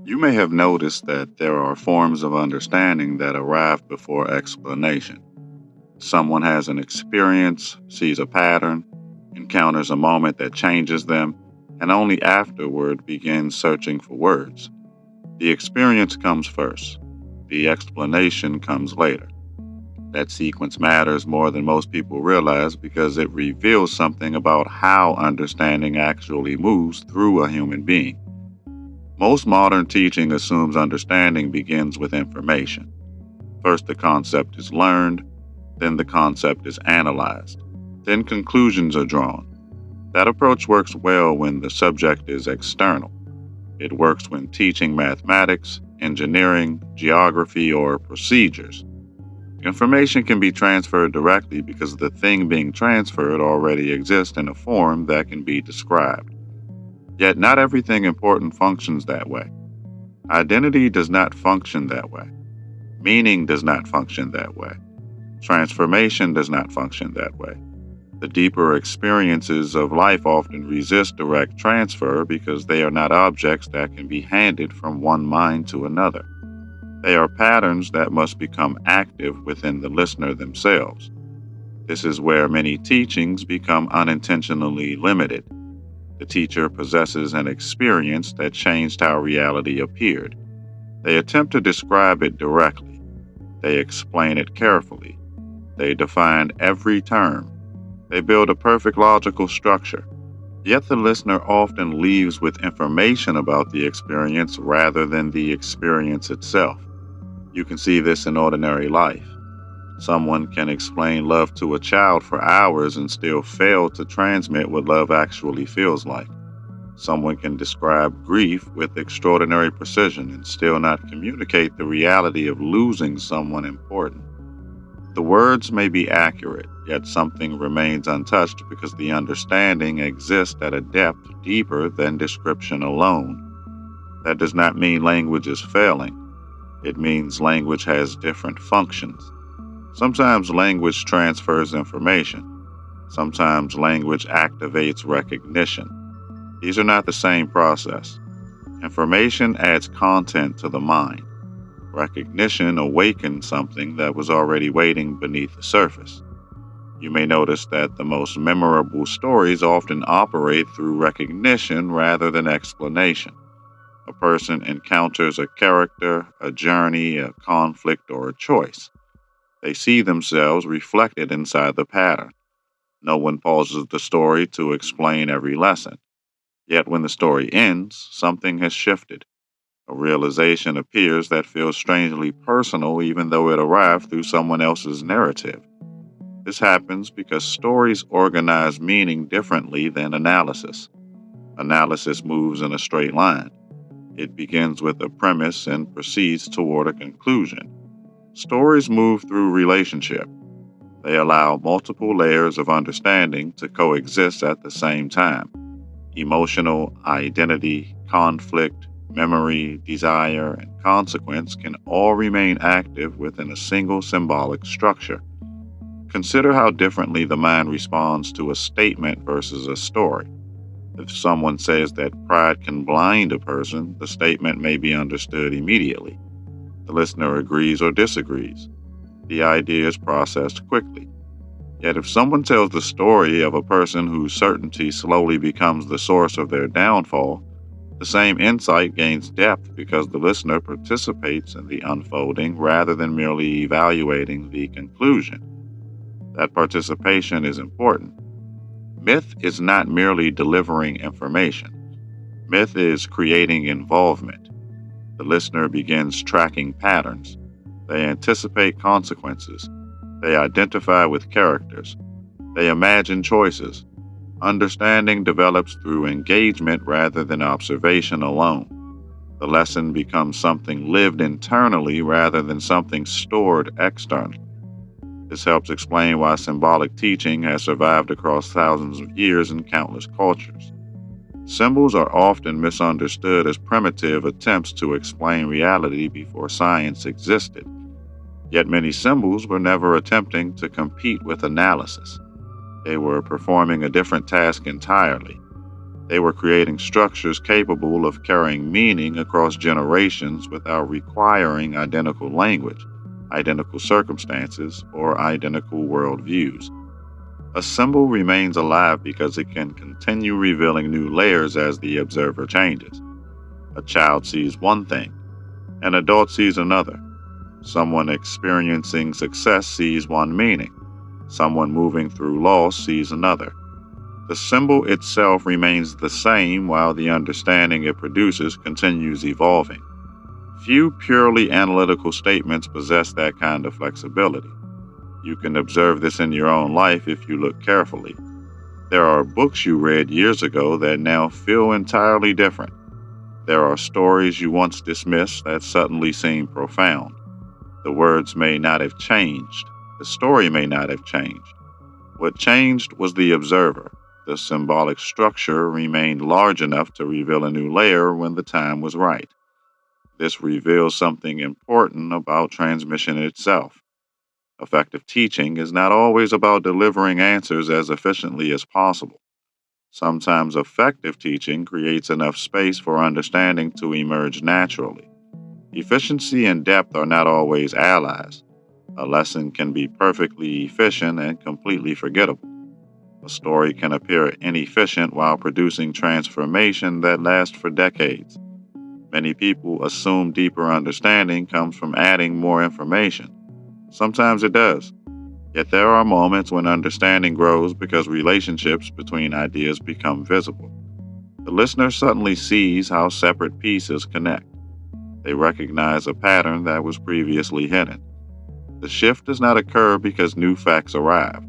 You may have noticed that there are forms of understanding that arrive before explanation. Someone has an experience, sees a pattern, encounters a moment that changes them, and only afterward begins searching for words. The experience comes first, the explanation comes later. That sequence matters more than most people realize because it reveals something about how understanding actually moves through a human being. Most modern teaching assumes understanding begins with information. First, the concept is learned, then, the concept is analyzed, then, conclusions are drawn. That approach works well when the subject is external. It works when teaching mathematics, engineering, geography, or procedures. Information can be transferred directly because the thing being transferred already exists in a form that can be described. Yet not everything important functions that way. Identity does not function that way. Meaning does not function that way. Transformation does not function that way. The deeper experiences of life often resist direct transfer because they are not objects that can be handed from one mind to another. They are patterns that must become active within the listener themselves. This is where many teachings become unintentionally limited. The teacher possesses an experience that changed how reality appeared. They attempt to describe it directly. They explain it carefully. They define every term. They build a perfect logical structure. Yet the listener often leaves with information about the experience rather than the experience itself. You can see this in ordinary life. Someone can explain love to a child for hours and still fail to transmit what love actually feels like. Someone can describe grief with extraordinary precision and still not communicate the reality of losing someone important. The words may be accurate, yet something remains untouched because the understanding exists at a depth deeper than description alone. That does not mean language is failing. It means language has different functions. Sometimes language transfers information. Sometimes language activates recognition. These are not the same process. Information adds content to the mind. Recognition awakens something that was already waiting beneath the surface. You may notice that the most memorable stories often operate through recognition rather than explanation. A person encounters a character, a journey, a conflict, or a choice. They see themselves reflected inside the pattern. No one pauses the story to explain every lesson. Yet when the story ends, something has shifted. A realization appears that feels strangely personal even though it arrived through someone else's narrative. This happens because stories organize meaning differently than analysis. Analysis moves in a straight line. It begins with a premise and proceeds toward a conclusion. Stories move through relationship. They allow multiple layers of understanding to coexist at the same time. Emotional, identity, conflict, memory, desire, and consequence can all remain active within a single symbolic structure. Consider how differently the mind responds to a statement versus a story. If someone says that pride can blind a person, the statement may be understood immediately. The listener agrees or disagrees. The idea is processed quickly. Yet if someone tells the story of a person whose certainty slowly becomes the source of their downfall, the same insight gains depth because the listener participates in the unfolding rather than merely evaluating the conclusion. That participation is important. Myth is not merely delivering information. Myth is creating involvement. The listener begins tracking patterns. They anticipate consequences. They identify with characters. They imagine choices. Understanding develops through engagement rather than observation alone. The lesson becomes something lived internally rather than something stored externally. This helps explain why symbolic teaching has survived across thousands of years in countless cultures. Symbols are often misunderstood as primitive attempts to explain reality before science existed. Yet many symbols were never attempting to compete with analysis. They were performing a different task entirely. They were creating structures capable of carrying meaning across generations without requiring identical language, identical circumstances, or identical worldviews. A symbol remains alive because it can continue revealing new layers as the observer changes. A child sees one thing, an adult sees another. Someone experiencing success sees one meaning. Someone moving through loss sees another. The symbol itself remains the same while the understanding it produces continues evolving. Few purely analytical statements possess that kind of flexibility. You can observe this in your own life if you look carefully. There are books you read years ago that now feel entirely different. There are stories you once dismissed that suddenly seem profound. The words may not have changed. The story may not have changed. What changed was the observer. The symbolic structure remained large enough to reveal a new layer when the time was right. This reveals something important about transmission itself. Effective teaching is not always about delivering answers as efficiently as possible. Sometimes effective teaching creates enough space for understanding to emerge naturally. Efficiency and depth are not always allies. A lesson can be perfectly efficient and completely forgettable. A story can appear inefficient while producing transformation that lasts for decades. Many people assume deeper understanding comes from adding more information. Sometimes it does. Yet there are moments when understanding grows because relationships between ideas become visible. The listener suddenly sees how separate pieces connect. They recognize a pattern that was previously hidden. The shift does not occur because new facts arrived.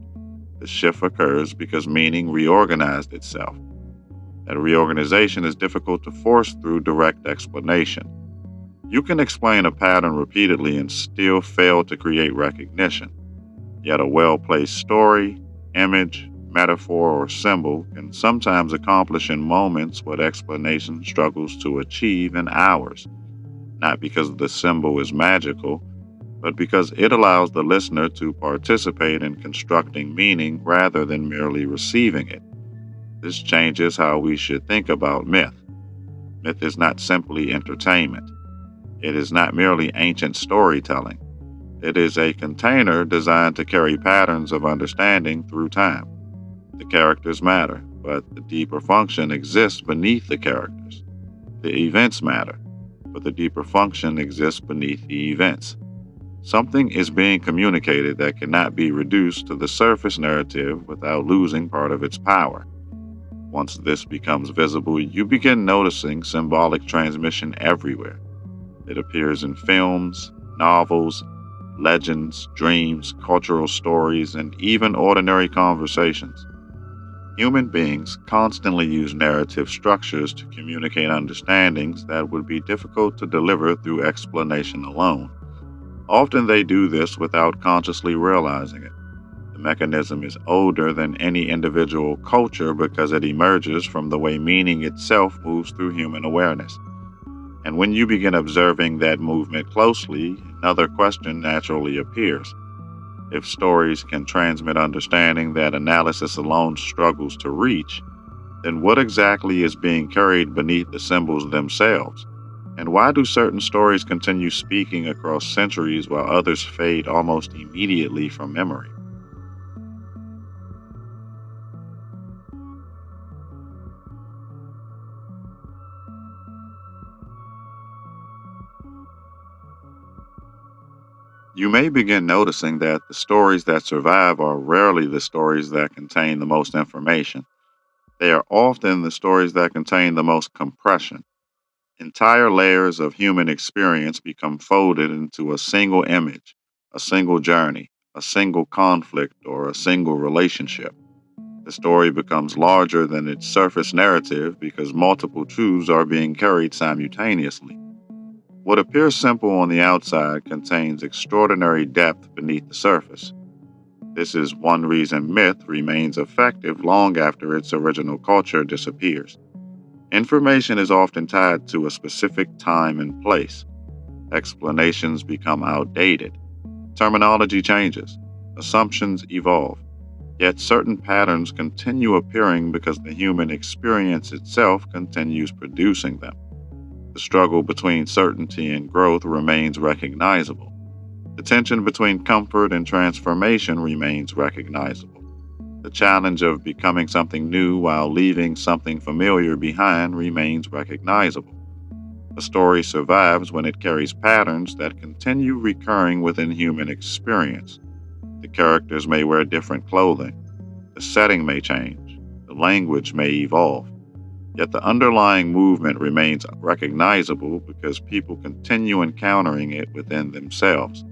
The shift occurs because meaning reorganized itself. That reorganization is difficult to force through direct explanation. You can explain a pattern repeatedly and still fail to create recognition. Yet a well placed story, image, metaphor, or symbol can sometimes accomplish in moments what explanation struggles to achieve in hours, not because the symbol is magical, but because it allows the listener to participate in constructing meaning rather than merely receiving it. This changes how we should think about myth. Myth is not simply entertainment. It is not merely ancient storytelling. It is a container designed to carry patterns of understanding through time. The characters matter, but the deeper function exists beneath the characters. The events matter, but the deeper function exists beneath the events. Something is being communicated that cannot be reduced to the surface narrative without losing part of its power. Once this becomes visible, you begin noticing symbolic transmission everywhere. It appears in films, novels, legends, dreams, cultural stories, and even ordinary conversations. Human beings constantly use narrative structures to communicate understandings that would be difficult to deliver through explanation alone. Often they do this without consciously realizing it. The mechanism is older than any individual culture because it emerges from the way meaning itself moves through human awareness. And when you begin observing that movement closely, another question naturally appears. If stories can transmit understanding that analysis alone struggles to reach, then what exactly is being carried beneath the symbols themselves? And why do certain stories continue speaking across centuries while others fade almost immediately from memory? You may begin noticing that the stories that survive are rarely the stories that contain the most information. They are often the stories that contain the most compression. Entire layers of human experience become folded into a single image, a single journey, a single conflict, or a single relationship. The story becomes larger than its surface narrative because multiple truths are being carried simultaneously. What appears simple on the outside contains extraordinary depth beneath the surface. This is one reason myth remains effective long after its original culture disappears. Information is often tied to a specific time and place. Explanations become outdated. Terminology changes. Assumptions evolve. Yet certain patterns continue appearing because the human experience itself continues producing them. The struggle between certainty and growth remains recognizable. The tension between comfort and transformation remains recognizable. The challenge of becoming something new while leaving something familiar behind remains recognizable. A story survives when it carries patterns that continue recurring within human experience. The characters may wear different clothing, the setting may change, the language may evolve, yet the underlying movement remains recognizable because people continue encountering it within themselves.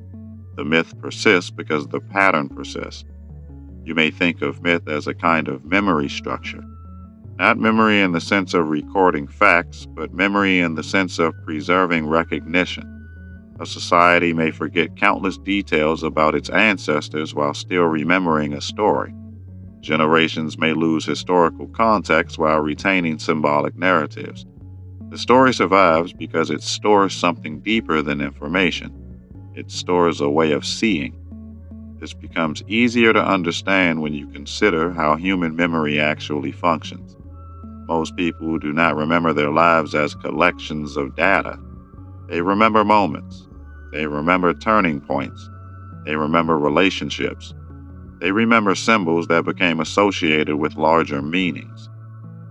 The myth persists because the pattern persists. You may think of myth as a kind of memory structure. Not memory in the sense of recording facts, but memory in the sense of preserving recognition. A society may forget countless details about its ancestors while still remembering a story. Generations may lose historical context while retaining symbolic narratives. The story survives because it stores something deeper than information. It stores a way of seeing. This becomes easier to understand when you consider how human memory actually functions. Most people do not remember their lives as collections of data. They remember moments. They remember turning points. They remember relationships. They remember symbols that became associated with larger meanings.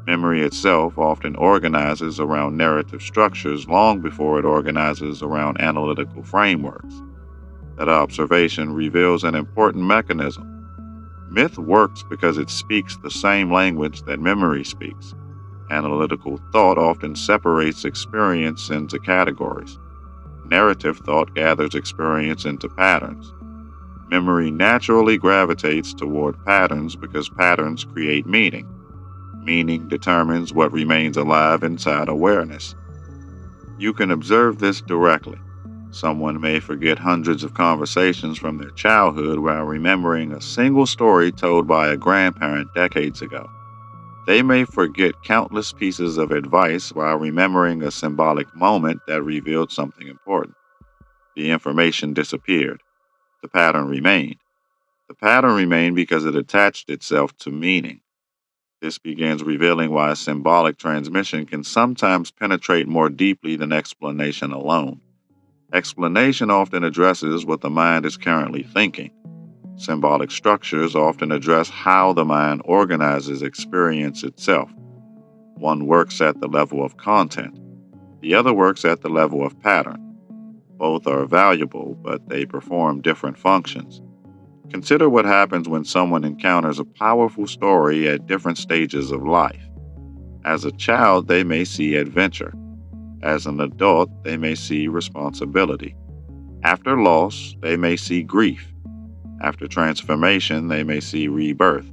Memory itself often organizes around narrative structures long before it organizes around analytical frameworks. That observation reveals an important mechanism. Myth works because it speaks the same language that memory speaks. Analytical thought often separates experience into categories. Narrative thought gathers experience into patterns. Memory naturally gravitates toward patterns because patterns create meaning. Meaning determines what remains alive inside awareness. You can observe this directly. Someone may forget hundreds of conversations from their childhood while remembering a single story told by a grandparent decades ago. They may forget countless pieces of advice while remembering a symbolic moment that revealed something important. The information disappeared. The pattern remained. The pattern remained because it attached itself to meaning. This begins revealing why symbolic transmission can sometimes penetrate more deeply than explanation alone. Explanation often addresses what the mind is currently thinking. Symbolic structures often address how the mind organizes experience itself. One works at the level of content, the other works at the level of pattern. Both are valuable, but they perform different functions. Consider what happens when someone encounters a powerful story at different stages of life. As a child, they may see adventure. As an adult, they may see responsibility. After loss, they may see grief. After transformation, they may see rebirth.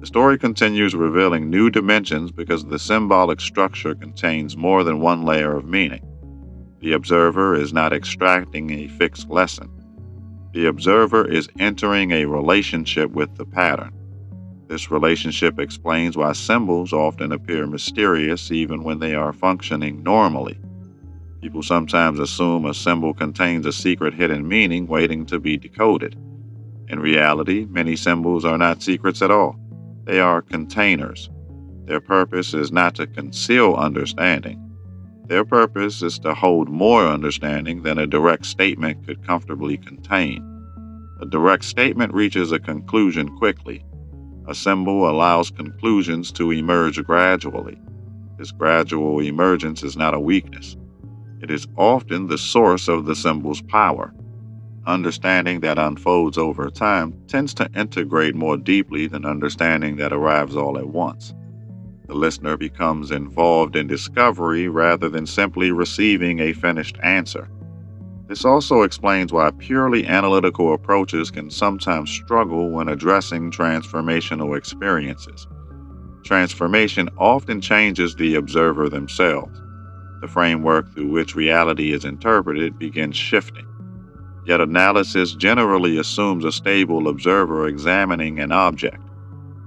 The story continues revealing new dimensions because the symbolic structure contains more than one layer of meaning. The observer is not extracting a fixed lesson. The observer is entering a relationship with the pattern. This relationship explains why symbols often appear mysterious even when they are functioning normally. People sometimes assume a symbol contains a secret hidden meaning waiting to be decoded. In reality, many symbols are not secrets at all. They are containers. Their purpose is not to conceal understanding. Their purpose is to hold more understanding than a direct statement could comfortably contain. A direct statement reaches a conclusion quickly. A symbol allows conclusions to emerge gradually. This gradual emergence is not a weakness. It is often the source of the symbol's power. Understanding that unfolds over time tends to integrate more deeply than understanding that arrives all at once. The listener becomes involved in discovery rather than simply receiving a finished answer. This also explains why purely analytical approaches can sometimes struggle when addressing transformational experiences. Transformation often changes the observer themselves. The framework through which reality is interpreted begins shifting. Yet analysis generally assumes a stable observer examining an object.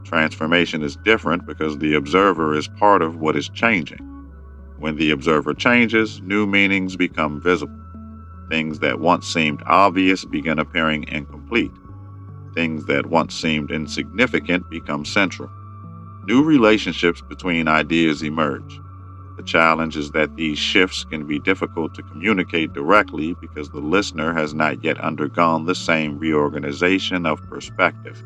Transformation is different because the observer is part of what is changing. When the observer changes, new meanings become visible. Things that once seemed obvious begin appearing incomplete. Things that once seemed insignificant become central. New relationships between ideas emerge. The challenge is that these shifts can be difficult to communicate directly because the listener has not yet undergone the same reorganization of perspective.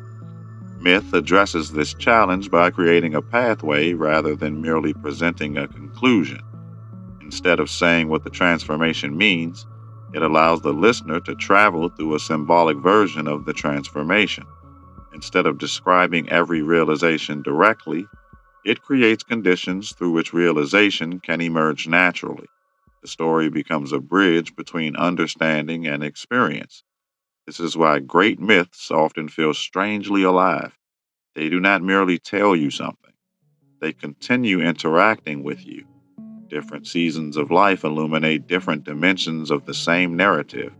Myth addresses this challenge by creating a pathway rather than merely presenting a conclusion. Instead of saying what the transformation means, it allows the listener to travel through a symbolic version of the transformation. Instead of describing every realization directly, it creates conditions through which realization can emerge naturally. The story becomes a bridge between understanding and experience. This is why great myths often feel strangely alive. They do not merely tell you something, they continue interacting with you. Different seasons of life illuminate different dimensions of the same narrative.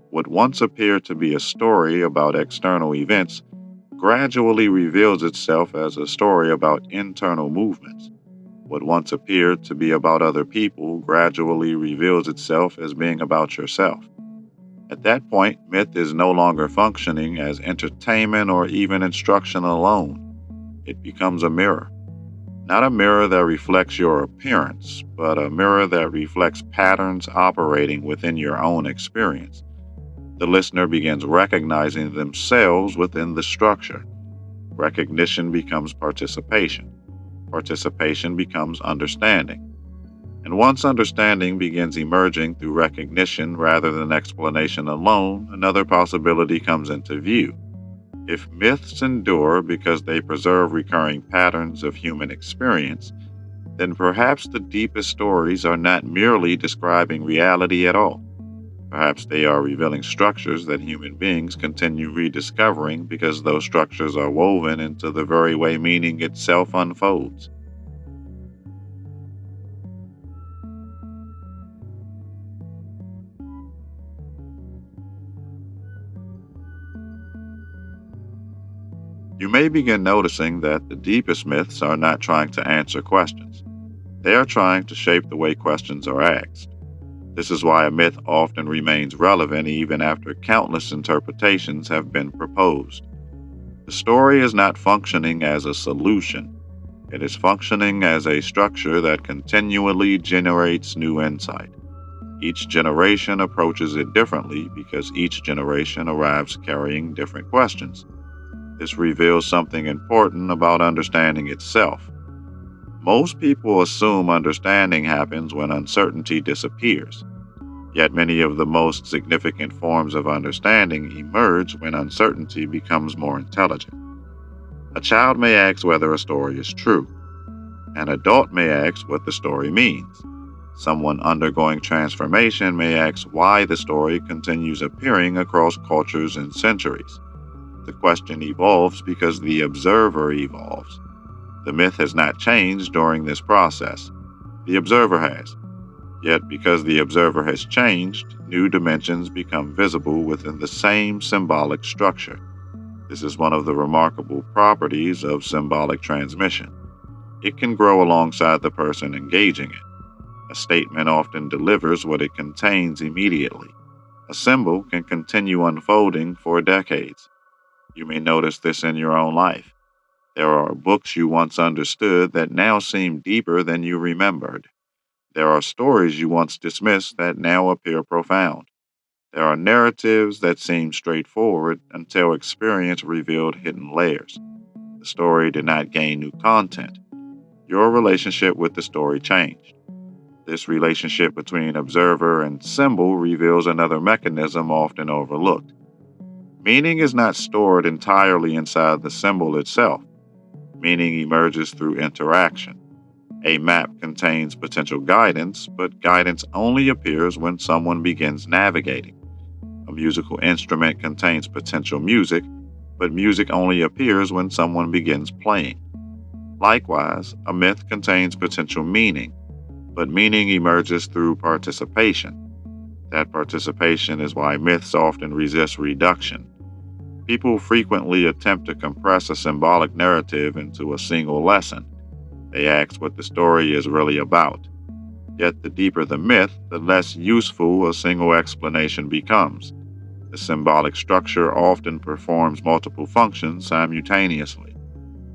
What once appeared to be a story about external events gradually reveals itself as a story about internal movements. What once appeared to be about other people gradually reveals itself as being about yourself. At that point, myth is no longer functioning as entertainment or even instruction alone. It becomes a mirror. Not a mirror that reflects your appearance, but a mirror that reflects patterns operating within your own experience. The listener begins recognizing themselves within the structure. Recognition becomes participation. Participation becomes understanding. And once understanding begins emerging through recognition rather than explanation alone, another possibility comes into view. If myths endure because they preserve recurring patterns of human experience, then perhaps the deepest stories are not merely describing reality at all. Perhaps they are revealing structures that human beings continue rediscovering because those structures are woven into the very way meaning itself unfolds. You may begin noticing that the deepest myths are not trying to answer questions. They are trying to shape the way questions are asked. This is why a myth often remains relevant even after countless interpretations have been proposed. The story is not functioning as a solution. It is functioning as a structure that continually generates new insight. Each generation approaches it differently because each generation arrives carrying different questions. This reveals something important about understanding itself. Most people assume understanding happens when uncertainty disappears. Yet many of the most significant forms of understanding emerge when uncertainty becomes more intelligent. A child may ask whether a story is true. An adult may ask what the story means. Someone undergoing transformation may ask why the story continues appearing across cultures and centuries. The question evolves because the observer evolves. The myth has not changed during this process. The observer has. Yet, because the observer has changed, new dimensions become visible within the same symbolic structure. This is one of the remarkable properties of symbolic transmission. It can grow alongside the person engaging it. A statement often delivers what it contains immediately. A symbol can continue unfolding for decades. You may notice this in your own life. There are books you once understood that now seem deeper than you remembered. There are stories you once dismissed that now appear profound. There are narratives that seemed straightforward until experience revealed hidden layers. The story did not gain new content. Your relationship with the story changed. This relationship between observer and symbol reveals another mechanism often overlooked. Meaning is not stored entirely inside the symbol itself. Meaning emerges through interaction. A map contains potential guidance, but guidance only appears when someone begins navigating. A musical instrument contains potential music, but music only appears when someone begins playing. Likewise, a myth contains potential meaning, but meaning emerges through participation. That participation is why myths often resist reduction. People frequently attempt to compress a symbolic narrative into a single lesson. They ask what the story is really about. Yet, the deeper the myth, the less useful a single explanation becomes. The symbolic structure often performs multiple functions simultaneously.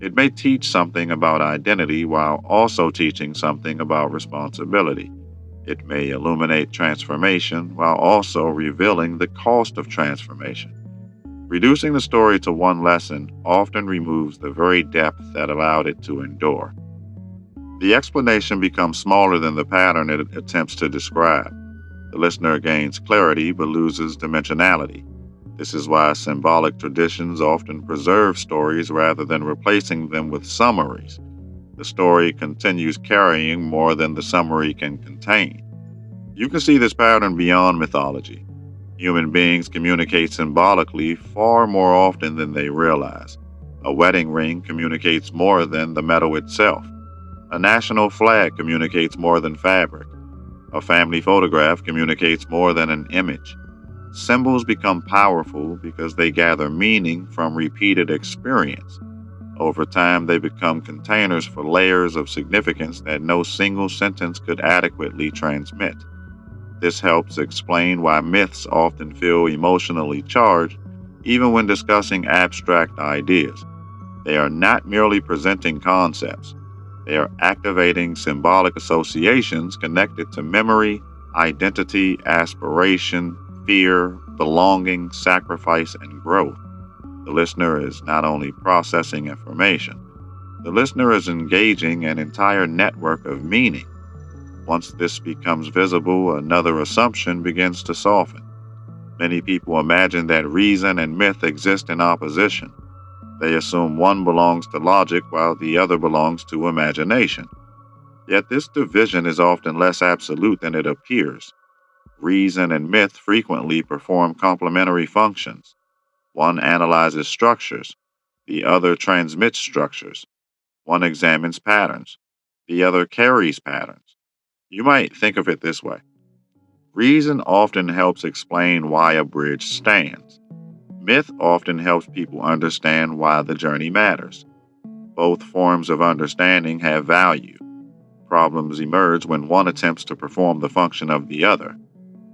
It may teach something about identity while also teaching something about responsibility. It may illuminate transformation while also revealing the cost of transformation. Reducing the story to one lesson often removes the very depth that allowed it to endure. The explanation becomes smaller than the pattern it attempts to describe. The listener gains clarity but loses dimensionality. This is why symbolic traditions often preserve stories rather than replacing them with summaries. The story continues carrying more than the summary can contain. You can see this pattern beyond mythology. Human beings communicate symbolically far more often than they realize. A wedding ring communicates more than the metal itself. A national flag communicates more than fabric. A family photograph communicates more than an image. Symbols become powerful because they gather meaning from repeated experience. Over time, they become containers for layers of significance that no single sentence could adequately transmit. This helps explain why myths often feel emotionally charged, even when discussing abstract ideas. They are not merely presenting concepts, they are activating symbolic associations connected to memory, identity, aspiration, fear, belonging, sacrifice, and growth. The listener is not only processing information, the listener is engaging an entire network of meaning. Once this becomes visible, another assumption begins to soften. Many people imagine that reason and myth exist in opposition. They assume one belongs to logic while the other belongs to imagination. Yet this division is often less absolute than it appears. Reason and myth frequently perform complementary functions. One analyzes structures, the other transmits structures. One examines patterns, the other carries patterns. You might think of it this way. Reason often helps explain why a bridge stands. Myth often helps people understand why the journey matters. Both forms of understanding have value. Problems emerge when one attempts to perform the function of the other.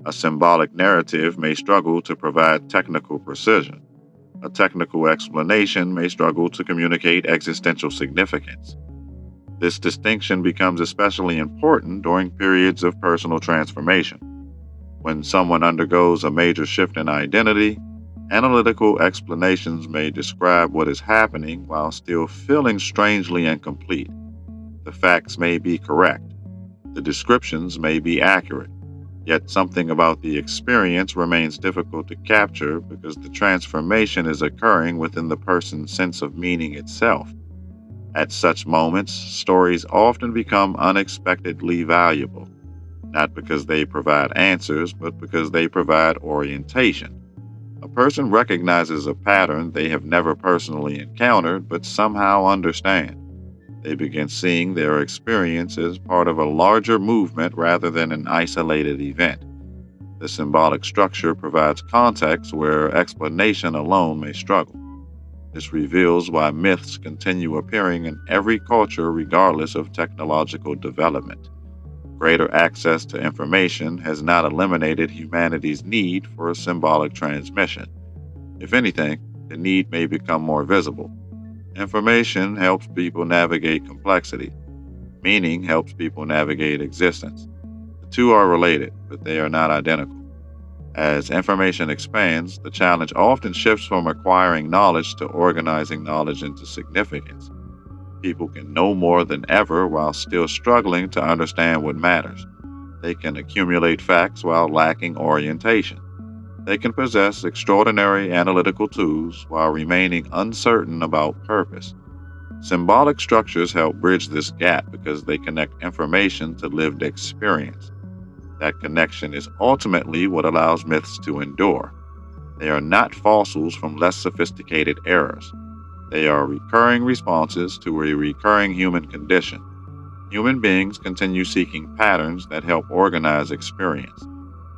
A symbolic narrative may struggle to provide technical precision. A technical explanation may struggle to communicate existential significance. This distinction becomes especially important during periods of personal transformation. When someone undergoes a major shift in identity, analytical explanations may describe what is happening while still feeling strangely incomplete. The facts may be correct, the descriptions may be accurate, yet something about the experience remains difficult to capture because the transformation is occurring within the person's sense of meaning itself. At such moments, stories often become unexpectedly valuable, not because they provide answers, but because they provide orientation. A person recognizes a pattern they have never personally encountered but somehow understand. They begin seeing their experience as part of a larger movement rather than an isolated event. The symbolic structure provides context where explanation alone may struggle. This reveals why myths continue appearing in every culture regardless of technological development. Greater access to information has not eliminated humanity's need for a symbolic transmission. If anything, the need may become more visible. Information helps people navigate complexity. Meaning helps people navigate existence. The two are related, but they are not identical. As information expands, the challenge often shifts from acquiring knowledge to organizing knowledge into significance. People can know more than ever while still struggling to understand what matters. They can accumulate facts while lacking orientation. They can possess extraordinary analytical tools while remaining uncertain about purpose. Symbolic structures help bridge this gap because they connect information to lived experience. That connection is ultimately what allows myths to endure. They are not fossils from less sophisticated eras. They are recurring responses to a recurring human condition. Human beings continue seeking patterns that help organize experience.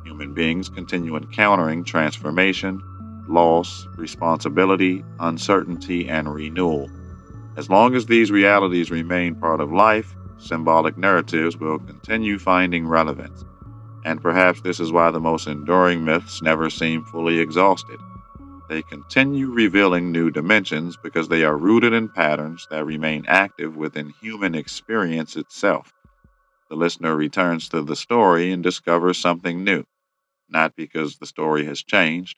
Human beings continue encountering transformation, loss, responsibility, uncertainty, and renewal. As long as these realities remain part of life, symbolic narratives will continue finding relevance. And perhaps this is why the most enduring myths never seem fully exhausted. They continue revealing new dimensions because they are rooted in patterns that remain active within human experience itself. The listener returns to the story and discovers something new, not because the story has changed,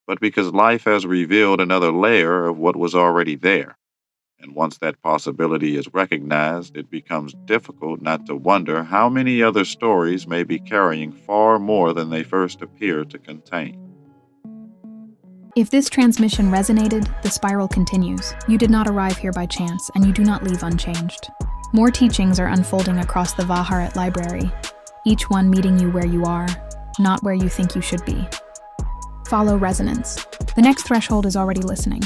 but because life has revealed another layer of what was already there. And once that possibility is recognized, it becomes difficult not to wonder how many other stories may be carrying far more than they first appear to contain. If this transmission resonated, the spiral continues. You did not arrive here by chance, and you do not leave unchanged. More teachings are unfolding across the Haret library, each one meeting you where you are, not where you think you should be. Follow resonance. The next threshold is already listening.